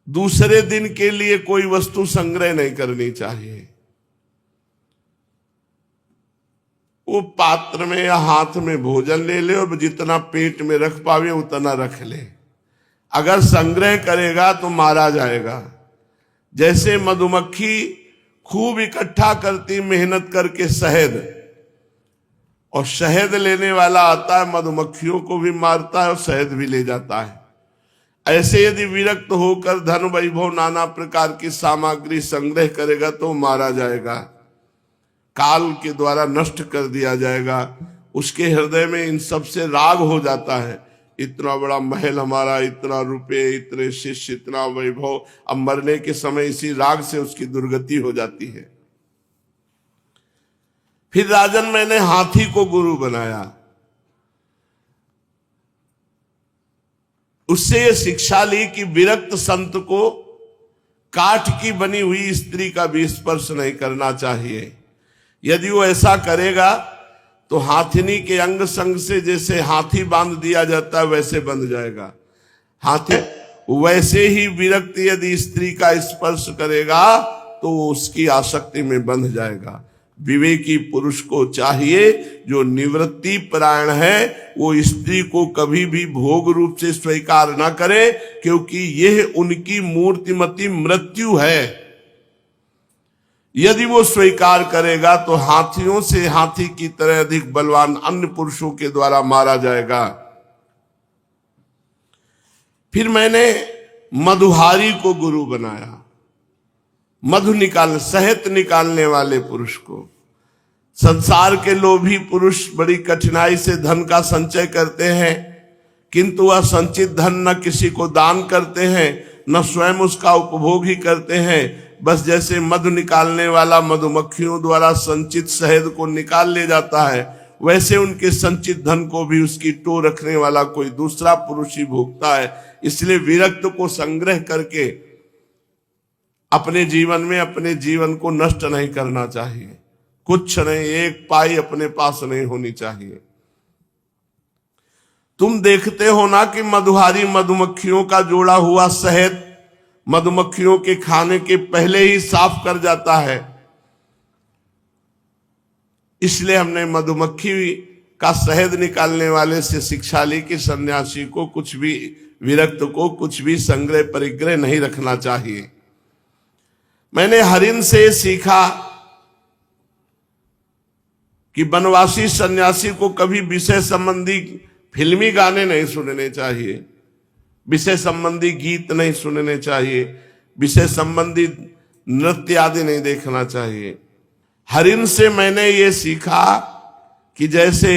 दूसरे दिन के लिए कोई वस्तु संग्रह नहीं करनी चाहिए। वो पात्र में या हाथ में भोजन ले ले और जितना पेट में रख पावे उतना रख ले। अगर संग्रह करेगा तो मारा जाएगा। जैसे मधुमक्खी खूब इकट्ठा करती मेहनत करके शहद, और शहद लेने वाला आता है मधुमक्खियों को भी मारता है और शहद भी ले जाता है, ऐसे यदि विरक्त होकर धन वैभव नाना प्रकार की सामग्री संग्रह करेगा तो मारा जाएगा, काल के द्वारा नष्ट कर दिया जाएगा। उसके हृदय में इन सब से राग हो जाता है, इतना बड़ा महल हमारा, इतना रुपए, इतने शिष्य, इतना वैभव। अब मरने के समय इसी राग से उसकी दुर्गति हो जाती है। फिर राजन मैंने हाथी को गुरु बनाया। उससे ये शिक्षा ली कि विरक्त संत को काठ की बनी हुई स्त्री का भी स्पर्श नहीं करना चाहिए। यदि वो ऐसा करेगा तो हाथिनी के अंग संग से जैसे हाथी बांध दिया जाता है वैसे बंध जाएगा हाथी। वैसे ही विरक्त यदि स्त्री का स्पर्श करेगा तो वो उसकी आसक्ति में बंध जाएगा। विवेकी पुरुष को चाहिए, जो निवृत्ति परायण है, वो स्त्री को कभी भी भोग रूप से स्वीकार न करे, क्योंकि यह उनकी मूर्तिमती मृत्यु है। यदि वो स्वीकार करेगा तो हाथियों से हाथी की तरह अधिक बलवान अन्य पुरुषों के द्वारा मारा जाएगा। फिर मैंने मधुहारी को गुरु बनाया, शहद निकालने वाले पुरुष को। संसार के लोभी पुरुष बड़ी कठिनाई से धन का संचय करते हैं, किंतु वह संचित धन न किसी को दान करते हैं, न स्वयं उसका उपभोग ही करते हैं। बस जैसे मधु निकालने वाला मधुमक्खियों द्वारा संचित शहद को निकाल ले जाता है, वैसे उनके संचित धन को भी उसकी टो रखने वाला कोई दूसरा पुरुष ही भोगता है। इसलिए विरक्त को संग्रह करके अपने जीवन में अपने जीवन को नष्ट नहीं करना चाहिए। कुछ नहीं, एक पाई अपने पास नहीं होनी चाहिए। तुम देखते हो ना कि मधुहारी मधुमक्खियों का जोड़ा हुआ शहद मधुमक्खियों के खाने के पहले ही साफ कर जाता है। इसलिए हमने मधुमक्खी का शहद निकालने वाले से शिक्षा ली कि सन्यासी को कुछ भी, विरक्त को कुछ भी संग्रह परिग्रह नहीं रखना चाहिए। मैंने हरिण से सीखा कि वनवासी सन्यासी को कभी विषय संबंधी फिल्मी गाने नहीं सुनने चाहिए, विषय संबंधी गीत नहीं सुनने चाहिए, विषय संबंधी नृत्य आदि नहीं देखना चाहिए। हरिण से मैंने ये सीखा कि जैसे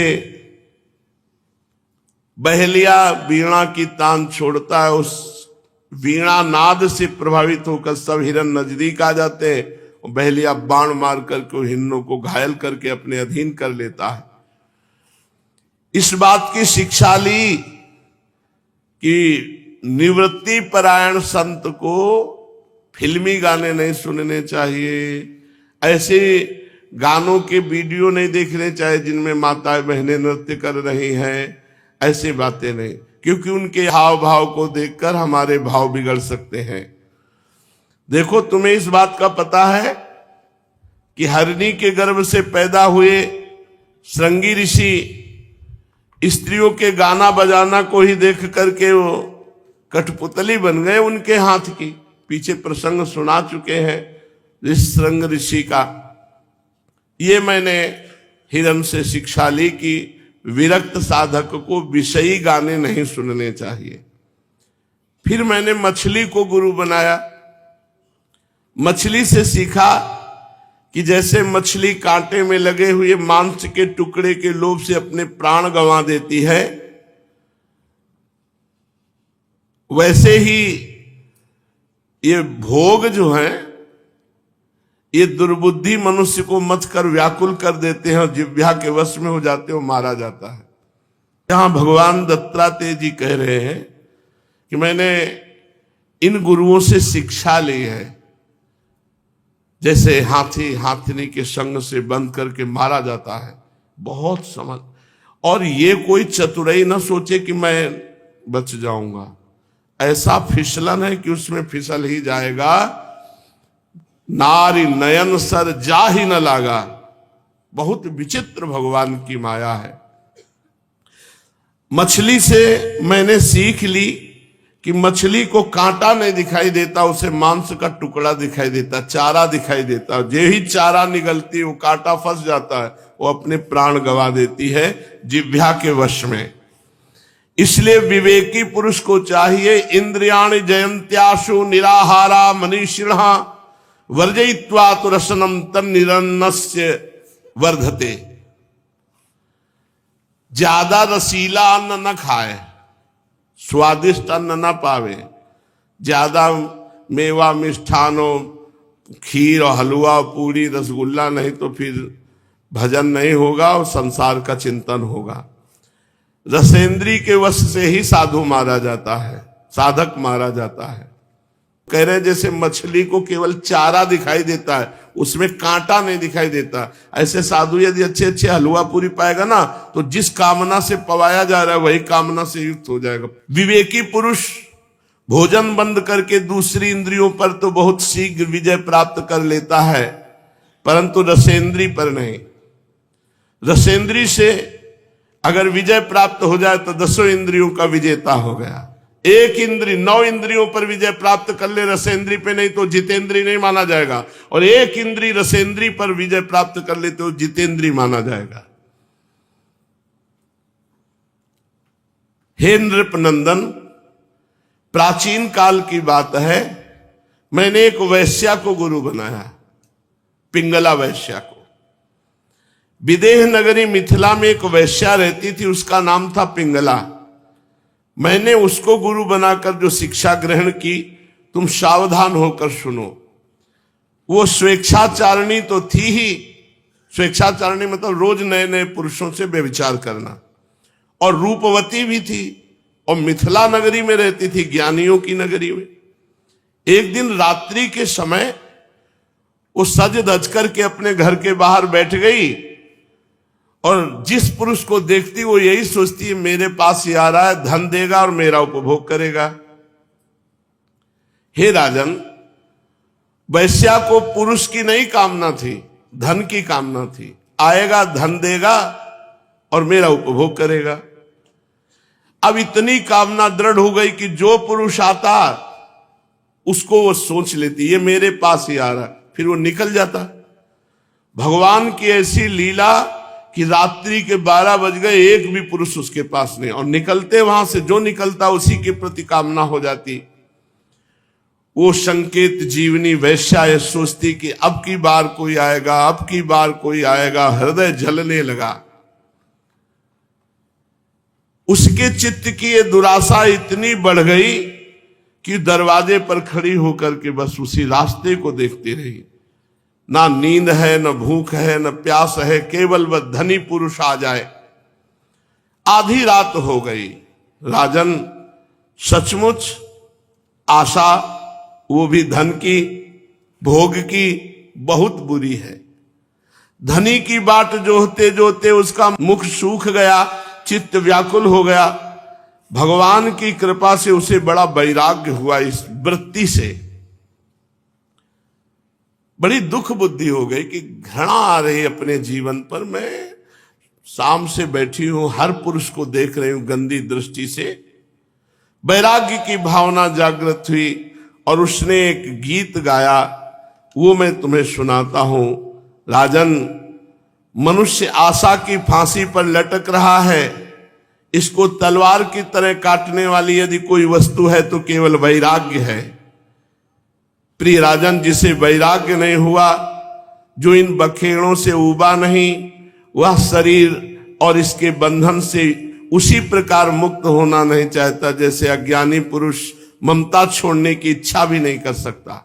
बहेलिया वीणा की तान छोड़ता है, उस वीणा नाद से प्रभावित होकर सब हिरन नजदीक आ जाते हैं, बहेलिया बाण मार करके हिरणों को घायल करके अपने अधीन कर लेता है। इस बात की शिक्षा ली कि निवृत्ति परायण संत को फिल्मी गाने नहीं सुनने चाहिए, ऐसे गानों के वीडियो नहीं देखने चाहिए जिनमें माताएं बहनें नृत्य कर रही हैं, ऐसी बातें नहीं, क्योंकि उनके हाव भाव को देखकर हमारे भाव बिगड़ सकते हैं। देखो, तुम्हें इस बात का पता है कि हरिणी के गर्भ से पैदा हुए श्रृंगी ऋषि स्त्रियों के गाना बजाना को ही देख करके वो कठपुतली बन गए उनके हाथ की। पीछे प्रसंग सुना चुके हैं इस श्रृंग ऋषि का। ये मैंने हिरण से शिक्षा ली कि विरक्त साधक को विषयी गाने नहीं सुनने चाहिए। फिर मैंने मछली को गुरु बनाया। मछली से सीखा कि जैसे मछली कांटे में लगे हुए मांस के टुकड़े के लोभ से अपने प्राण गंवा देती है, वैसे ही ये भोग जो है ये दुर्बुद्धि मनुष्य को मत कर व्याकुल कर देते हैं, जिह्वा के वश में हो जाते हो, मारा जाता है। यहां भगवान दत्तात्रेय जी कह रहे हैं कि मैंने इन गुरुओं से शिक्षा ली है। जैसे हाथी हाथिनी के संग से बंद करके मारा जाता है, बहुत समझ। और ये कोई चतुराई ना सोचे कि मैं बच जाऊंगा, ऐसा फिसलन है कि उसमें फिसल ही जाएगा। नारी नयन सर जा ही न लागा। बहुत विचित्र भगवान की माया है। मछली से मैंने सीख ली कि मछली को कांटा नहीं दिखाई देता, उसे मांस का टुकड़ा दिखाई देता, चारा दिखाई देता। जो ही चारा निगलती वो कांटा फंस जाता है, वो अपने प्राण गंवा देती है जिह्वा के वश में। इसलिए विवेकी पुरुष को चाहिए इंद्रियाणि जयंत्याशु निराहारा मनीषिणः वर्जयित्वा तु रसनम तन्निरन्नस्य वर्धते। ज्यादा रसीला अन्न न खाए, स्वादिष्ट अन्न न पावे, ज्यादा मेवा मिष्ठानों खीर और हलवा पूरी रसगुल्ला नहीं तो फिर भजन नहीं होगा और संसार का चिंतन होगा। रसेंद्री के वश से ही साधु मारा जाता है, साधक मारा जाता है। कह रहे जैसे मछली को केवल चारा दिखाई देता है, उसमें कांटा नहीं दिखाई देता, ऐसे साधु यदि अच्छे अच्छे हलवा पूरी पाएगा ना तो जिस कामना से पवाया जा रहा है वही कामना से युक्त हो जाएगा। विवेकी पुरुष भोजन बंद करके दूसरी इंद्रियों पर तो बहुत शीघ्र विजय प्राप्त कर लेता है, परंतु रसेंद्री पर नहीं। रसेंद्री से अगर विजय प्राप्त हो जाए तो 10 इंद्रियों का विजेता हो गया। एक इंद्री 9 इंद्रियों पर विजय प्राप्त कर ले, रसेंद्री पे नहीं तो जितेंद्री नहीं माना जाएगा, और एक इंद्री रसेंद्री पर विजय प्राप्त कर ले तो जितेंद्री माना जाएगा। हे नृपनंदन, प्राचीन काल की बात है, मैंने एक वैश्या को गुरु बनाया, पिंगला वैश्या को। विदेह नगरी मिथिला में एक वैश्या रहती थी, उसका नाम था पिंगला। मैंने उसको गुरु बनाकर जो शिक्षा ग्रहण की, तुम सावधान होकर सुनो। वो स्वेच्छाचारिणी तो थी ही, स्वेच्छाचारिणी मतलब रोज नए नए पुरुषों से व्यभिचार करना, और रूपवती भी थी, और मिथिला नगरी में रहती थी, ज्ञानियों की नगरी में। एक दिन रात्रि के समय वो सज धज करके अपने घर के बाहर बैठ गई, और जिस पुरुष को देखती वो यही सोचती है मेरे पास ही आ रहा है, धन देगा और मेरा उपभोग करेगा। हे राजन, वैश्या को पुरुष की नहीं कामना थी, धन की कामना थी। आएगा, धन देगा और मेरा उपभोग करेगा। अब इतनी कामना दृढ़ हो गई कि जो पुरुष आता उसको वो सोच लेती ये मेरे पास ही आ रहा, फिर वो निकल जाता। भगवान की ऐसी लीला कि रात्रि के 12 बज गए, एक भी पुरुष उसके पास नहीं, और निकलते वहां से जो निकलता उसी के प्रति कामना हो जाती। वो संकेत जीवनी वैश्या ये सोचती कि अब की बार कोई आएगा, अब की बार कोई आएगा, हृदय जलने लगा। उसके चित्त की ये दुराशा इतनी बढ़ गई कि दरवाजे पर खड़ी होकर के बस उसी रास्ते को देखती रही। ना नींद है, न भूख है, न प्यास है, केवल वह धनी पुरुष आ जाए। आधी रात हो गई। राजन, सचमुच आशा, वो भी धन की, भोग की, बहुत बुरी है। धनी की बाट जोहते जोहते उसका मुख सूख गया, चित्त व्याकुल हो गया। भगवान की कृपा से उसे बड़ा वैराग्य हुआ इस वृत्ति से। बड़ी दुख बुद्धि हो गई कि घृणा आ रही अपने जीवन पर। मैं शाम से बैठी हूं, हर पुरुष को देख रही हूं गंदी दृष्टि से। वैराग्य की भावना जागृत हुई और उसने एक गीत गाया, वो मैं तुम्हें सुनाता हूं। राजन, मनुष्य आशा की फांसी पर लटक रहा है। इसको तलवार की तरह काटने वाली यदि कोई वस्तु है तो केवल वैराग्य है। प्रिय राजन, जिसे वैराग्य नहीं हुआ, जो इन बखेड़ों से उबा नहीं, वह शरीर और इसके बंधन से उसी प्रकार मुक्त होना नहीं चाहता जैसे अज्ञानी पुरुष ममता छोड़ने की इच्छा भी नहीं कर सकता।